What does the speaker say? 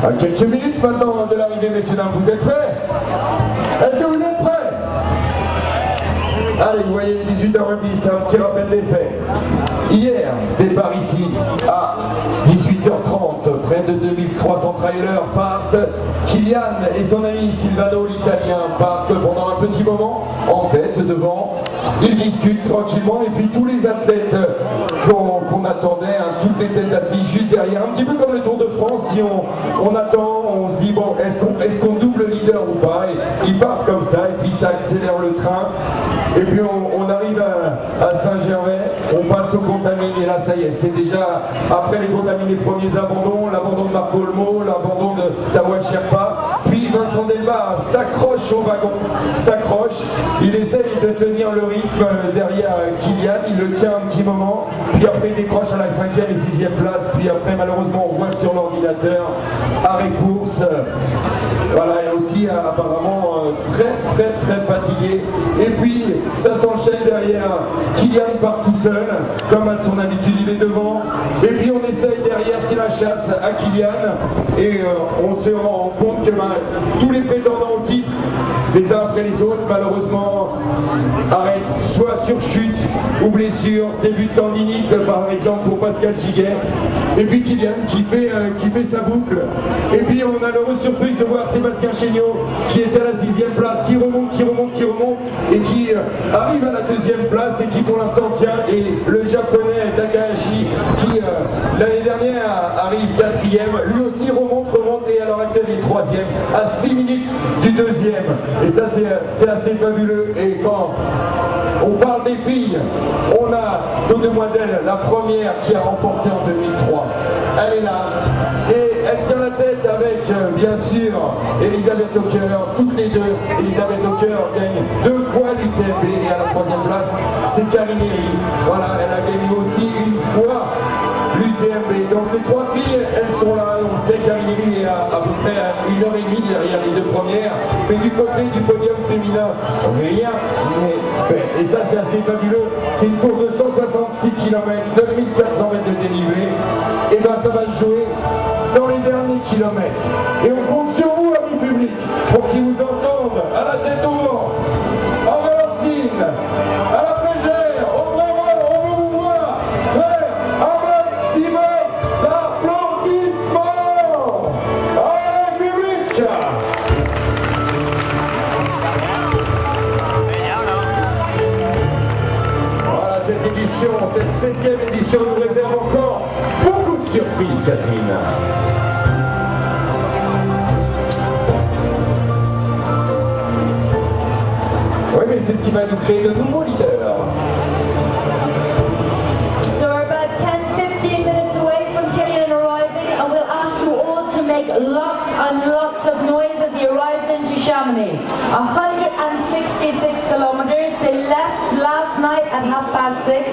À quelques minutes maintenant de l'arrivée, messieurs dames, vous êtes prêts? Est-ce que vous êtes prêts? Allez, vous voyez, 18h10, un petit rappel des faits. Hier, départ ici à 18h30, près de 2300 trailers partent. Kylian et son ami Silvano, l'italien, partent pendant un petit moment en tête devant. Ils discutent tranquillement et puis tous les athlètes qu'on attendait, hein, toutes les têtes d'affiche juste derrière, un petit peu comme le Tour de France, si on attend, on se dit bon, est-ce qu'on double le leader ou pas, et ils partent comme ça et puis ça accélère le train et puis on arrive à Saint-Gervais, on passe au Contamine et là ça y est, c'est déjà après les Contamines les premiers abandons, l'abandon de Marco Olmo, l'abandon de Tawa Sherpa, puis Vincent Delbas s'accroche au wagon, s'accroche, il essaye de tenir le rythme derrière Kylian, il le tient un petit moment, puis après il décroche à la 5e et 6e place, puis après malheureusement on voit sur l'ordinateur arrêt course, voilà, et aussi apparemment très fatigué, et puis ça s'enchaîne derrière, Kylian part tout seul, comme à son habitude il est devant, et puis on essaye derrière, c'est la chasse à Kylian, et on se rend compte que tous les prétendants au titre, les uns après les autres, malheureusement, arrêtent soit sur chute ou blessure, début de tendinite par exemple pour Pascal Giguet, et puis Kylian qui fait sa boucle, et puis on a l'heureuse surprise de voir Sébastien Chéniaud qui était à la 6e place, qui remonte, et qui arrive à la 2e place et qui pour l'instant tient, et le japonais Takahashi qui l'année dernière arrive 4e, lui aussi remonte, et à l'heure actuelle il est 3e, à 6 minutes du 2e, et ça c'est assez fabuleux. Et quand on parle des filles, on a nos demoiselles, la première qui a remporté en 2003, elle est là, et elle tient la tête avec bien sûr Elisabeth Ocker, toutes les deux. Elisabeth Ocker gagne 2 fois l'UTMB, et à la 3e place c'est Karine Eri, voilà, elle a gagné aussi une fois l'UTMB. Donc les 3 filles, elles sont là, on sait qu'Amélie est à peu près à 1h30 derrière les 2 premières, mais du côté du podium féminin, rien, et ça c'est assez fabuleux, c'est une course de 166 km, 9400 mètres de dénivelé, et bien ça va se jouer dans les derniers kilomètres. Et on compte sur vous, amis public, pour qu'ils vous entendent à la détour, en Valorcine, à la Frégère, au Brémont, on veut vous voir, faire un maximum d'applaudissements. Allez, public! Voilà, cette édition, cette 7e édition nous réserve encore beaucoup de surprises, Catherine. Oui, mais c'est ce qui va nous créer de nouveaux leaders. So we're about 10-15 minutes away from Kylian arriving, and we'll ask you all to make lots and lots of noise as he arrives into Chamonix. 166 kilometers. They left last night at 6:30.